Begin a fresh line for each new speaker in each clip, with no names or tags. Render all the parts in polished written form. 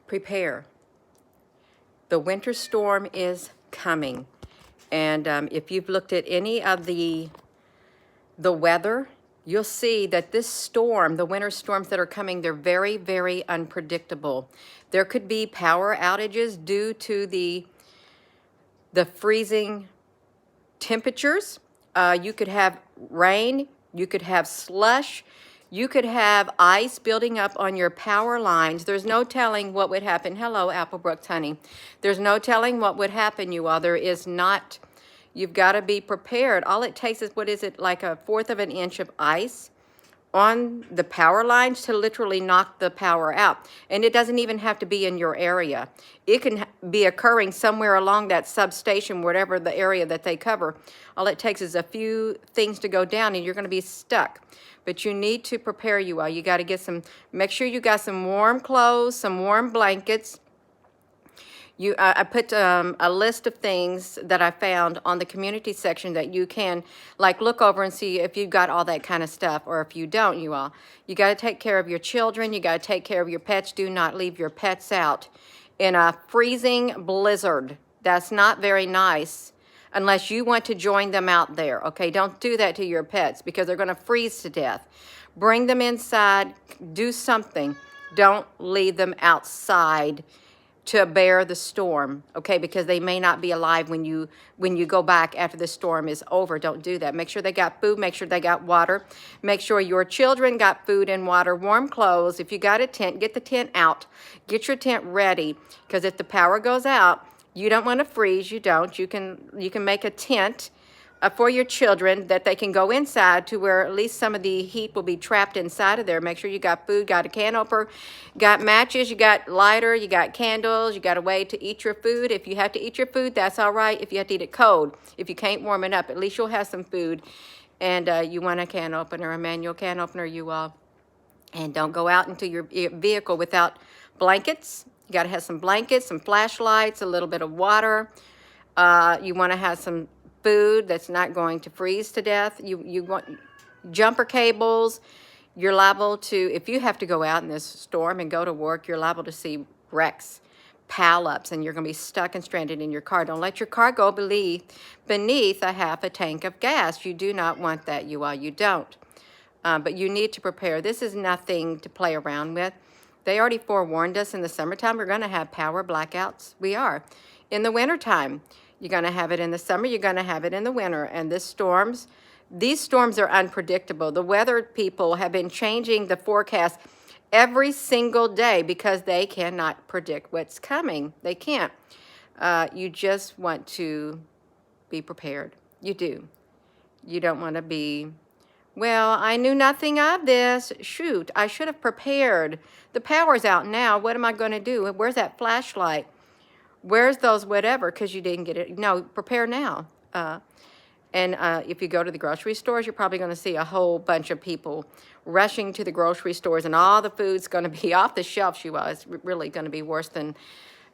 Prepare. The winter storm is coming. And if you've looked at any of the weather, you'll see that this storm, the winter storms that are coming, they're very, very unpredictable. There could be power outages due to the freezing temperatures. You could have rain, you could have slush, you could have ice building up on your power lines. There's no telling what would happen. Hello, Applebrook honey. There's no telling what would happen, you all. There is not. You've got to be prepared. All it takes is, what is it, like a fourth of an inch of ice on the power lines to literally knock the power out. And it doesn't even have to be in your area. It can be occurring somewhere along that substation, whatever the area that they cover. All it takes is a few things to go down and you're going to be stuck. But you need to prepare, you all. You got to get make sure you got some warm clothes, some warm blankets. I put a list of things that I found on the community section that you can like look over and see if you've got all that kind of stuff, or if you don't, you all. You got to take care of your children. You got to take care of your pets. Do not leave your pets out in a freezing blizzard. That's not very nice unless you want to join them out there, okay? Don't do that to your pets because they're going to freeze to death. Bring them inside. Do something. Don't leave them outside to bear the storm, okay? Because they may not be alive when you go back after the storm is over. Don't do that. Make sure they got food. Make sure they got water. Make sure your children got food and water, warm clothes. If you got a tent, get the tent out. Get your tent ready, because if the power goes out, you don't want to freeze. You don't. You can make a tent for your children that they can go inside to, where at least some of the heat will be trapped inside of there. Make sure you got food, got a can opener, got matches, you got lighter, you got candles, you got a way to eat your food. If you have to eat your food, that's all right. If you have to eat it cold, if you can't warm it up, at least you'll have some food. And you want a can opener, a manual can opener, you all. And don't go out into your vehicle without blankets. You got to have some blankets, some flashlights, a little bit of water. You want to have some food that's not going to freeze to death. You want jumper cables. You're liable to, if you have to go out in this storm and go to work, you're liable to see wrecks, pile-ups, and you're going to be stuck and stranded in your car. Don't let your car go beneath a half a tank of gas. You do not want that, you all. You don't. But you need to prepare. This is nothing to play around with. They already forewarned us in the summertime we're going to have power blackouts. We are. In the wintertime, you're going to have it in the summer. You're going to have it in the winter. And these storms are unpredictable. The weather people have been changing the forecast every single day because they cannot predict what's coming. They can't. You just want to be prepared. You do. You don't want to be, well, I knew nothing of this. Shoot, I should have prepared. The power's out now. What am I going to do? Where's that flashlight? Where's those whatever, because you didn't get it? No, prepare now. And if you go to the grocery stores, you're probably going to see a whole bunch of people rushing to the grocery stores, and all the food's going to be off the shelves. It's really going to be worse than,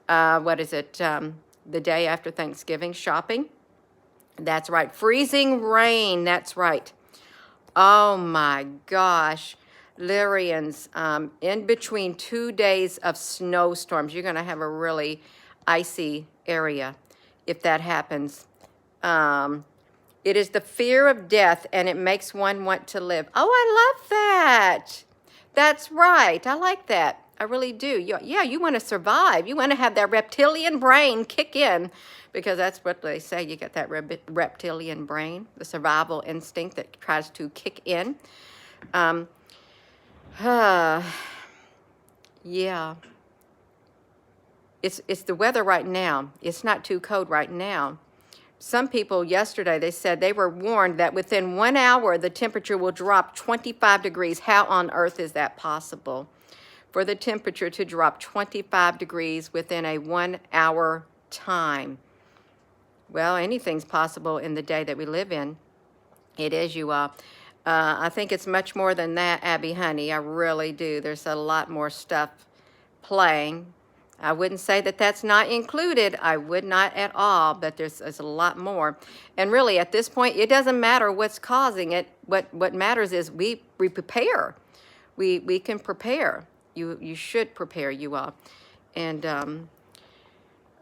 the day after Thanksgiving shopping. That's right. Freezing rain. That's right. Oh, my gosh. Lyrians, in between 2 days of snowstorms, you're going to have a really icy area if that happens. It is the fear of death, and it makes one want to live. Oh, I love that. That's right. I like that. I really do. Yeah, you want to survive. You want to have that reptilian brain kick in, because that's what they say. You get that reptilian brain, the survival instinct that tries to kick in. Yeah. It's the weather right now. It's not too cold right now. Some people yesterday, they said they were warned that within 1 hour, the temperature will drop 25 degrees. How on earth is that possible? For the temperature to drop 25 degrees within a 1 hour time. Well, anything's possible in the day that we live in. It is, you all. I think it's much more than that, Abby honey. I really do. There's a lot more stuff playing. I wouldn't say that that's not included. I would not at all, but there's a lot more. And really, at this point, it doesn't matter what's causing it. What matters is we prepare. We can prepare. You should prepare, you all. And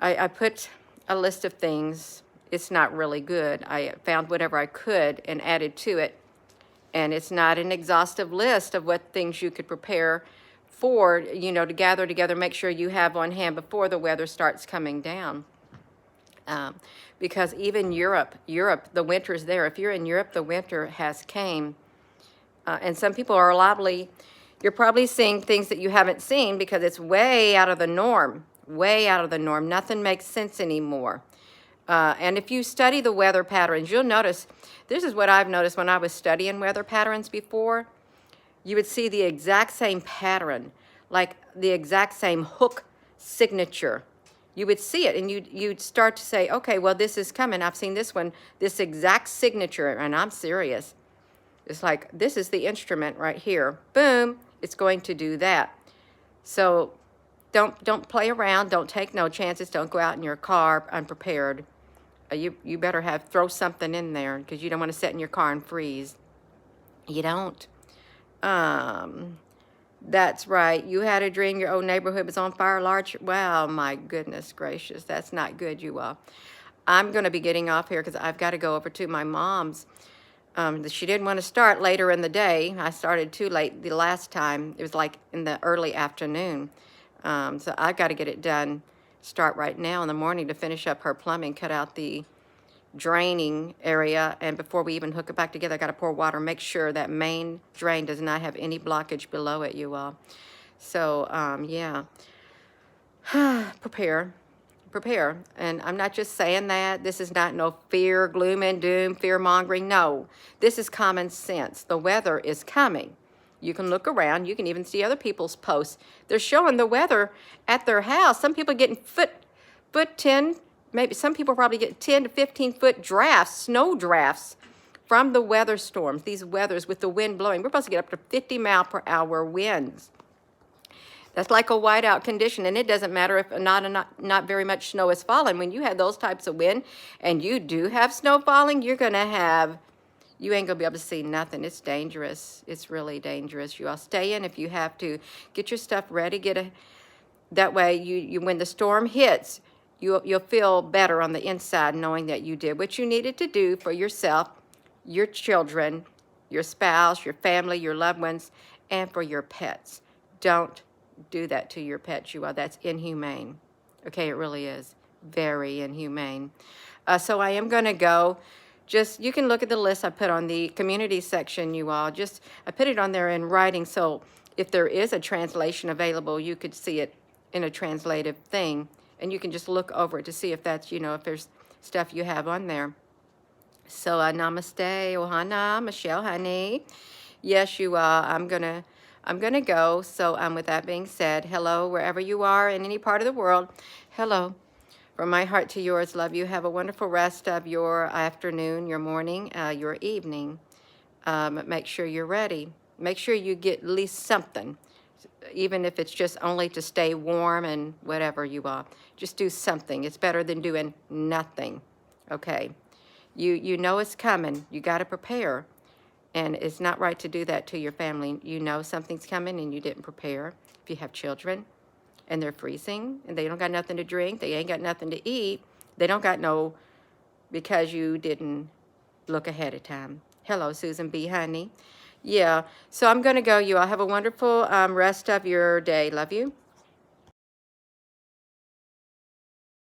I put a list of things. It's not really good. I found whatever I could and added to it. And it's not an exhaustive list of what things you could prepare for, to gather together, make sure you have on hand before the weather starts coming down. Because even Europe, the winter's there. If you're in Europe, the winter has came. And some people are liable, you're probably seeing things that you haven't seen because it's way out of the norm, way out of the norm. Nothing makes sense anymore. And if you study the weather patterns, you'll notice, this is what I've noticed when I was studying weather patterns before, you would see the exact same pattern, like the exact same hook signature. You would see it and you'd start to say, okay, well, this is coming. I've seen this one, this exact signature, and I'm serious. It's like, this is the instrument right here. Boom, it's going to do that. So don't play around. Don't take no chances. Don't go out in your car unprepared. You better throw something in there because you don't want to sit in your car and freeze. You don't. That's right. You had a dream your old neighborhood was on fire large. Wow, my goodness gracious. That's not good, you all. I'm going to be getting off here because I've got to go over to my mom's. She didn't want to start later in the day. I started too late the last time. It was like in the early afternoon. So I've got to get it done, start right now in the morning to finish up her plumbing, cut out the draining area, and before we even hook it back together, I got to pour water, make sure that main drain does not have any blockage below it, you all. So, yeah. Prepare. And I'm not just saying that. This is not no fear, gloom and doom, fear-mongering. No, this is common sense. The weather is coming. You can look around. You can even see other people's posts. They're showing the weather at their house. Some people are getting foot 10, maybe some people probably get 10 to 15-foot drafts, snow drafts from the weather storms, these weathers with the wind blowing. We're supposed to get up to 50-mile-per-hour winds. That's like a whiteout condition, and it doesn't matter if not very much snow is falling. When you have those types of wind and you do have snow falling, you ain't going to be able to see nothing. It's dangerous. It's really dangerous. You all stay in if you have to. Get your stuff ready. That way, you when the storm hits, you'll feel better on the inside knowing that you did what you needed to do for yourself, your children, your spouse, your family, your loved ones, and for your pets. Don't do that to your pets, you all. That's inhumane. Okay, it really is. Very inhumane. So I am going to go. You can look at the list I put on the community section, you all. I put it on there in writing, so if there is a translation available, you could see it in a translative thing, and you can just look over it to see if that's, if there's stuff you have on there. So namaste, ohana, Michelle, honey. Yes, you all. I'm gonna go. So with that being said, hello wherever you are in any part of the world. Hello. From my heart to yours, love you. Have a wonderful rest of your afternoon, your morning, your evening. Make sure you're ready. Make sure you get at least something, even if it's just only to stay warm and whatever you are. Just do something. It's better than doing nothing, okay? You know it's coming. You got to prepare. And it's not right to do that to your family. You know something's coming and you didn't prepare. If you have children and they're freezing and they don't got nothing to drink, they ain't got nothing to eat, they don't got no, because you didn't look ahead of time. Hello, Susan B., honey. Yeah, so I'm going to go. You all have a wonderful rest of your day. Love you.